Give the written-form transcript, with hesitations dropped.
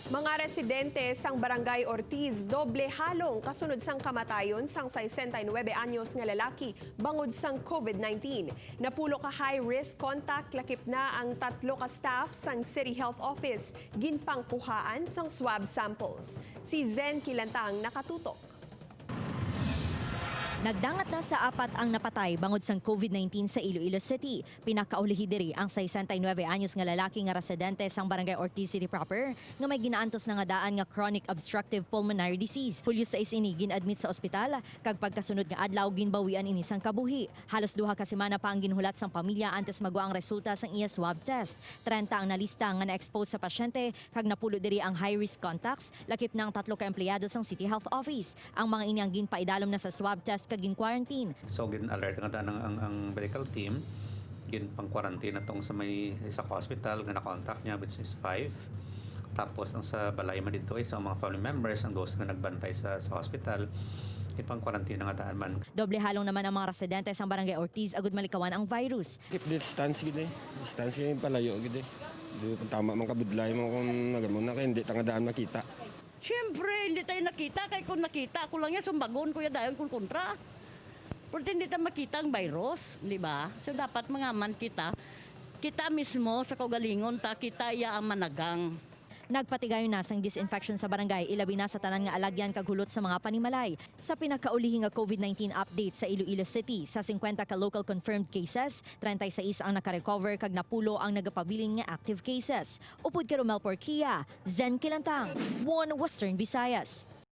Mga residente sang Barangay Ortiz, doble halong kasunod sang kamatayon sang 69 anyos nga lalaki bangod sang COVID-19. Napulo ka high-risk contact lakip na ang 3 ka staff sang City Health Office, ginpangkuhaan sang swab samples. Si Zen Kilantang nakatutok. Nagdangat na sa 4 ang napatay bangod sang COVID-19 sa Iloilo City. Pinakaulihi diri ang 69 anyos nga lalaki nga residente sang Barangay Ortiz City proper nga may ginaantos na nga daan nga chronic obstructive pulmonary disease. Hulyo 6 ini gin-admit sa ospital kag pagkasunod nga adlaw ginbawian ini sang kabuhi. Halos 2 ka semana pa ang ginhulat sang pamilya antes magwa ang resulta sang iya swab test. 30 ang nalista nga na-expose sa pasyente kag napulo diri ang high-risk contacts lakip ng 3 ka empleyado sang City Health Office. Ang mga ini ang ginpaidalom na sa swab test kag gin-quarantine. So gin-alert nga ang medical team, gin-pang-quarantine atong sa may isa ka hospital nga na-contact niya which is 5. Tapos ang sa balay man dito ay sa mga family members ang those nga nagbantay sa hospital, ipang-quarantine nga daan man. Doble halong naman ang mga residente sa Barangay Ortiz agud malikawan ang virus. Keep distance gid eh. Distance yung palayo gid eh. Di tama man kabudlay mo kung nagamo na kay hindi tangadaan makita. Siyempre, hindi tayo nakita. Kaya kung nakita, ako lang yan, sumbagon ko yan dahil kung kontra. Pero hindi tayo makita ang virus, di ba? So dapat mangaman kita. Kita mismo sa kaugalingon, kita iya ang managang. Nagpatigayon na sang disinfection sa barangay, ilabi na sa tanan nga alagyan kag hulot sa mga panimalay. Sa pinakaulihi nga COVID-19 update sa Iloilo City, sa 50 ka local confirmed cases, 36 ang nakarecover kag napulo ang nagapabilin nga active cases. Upod ka Romel Porquia, Zen Kilantang, One Western Visayas.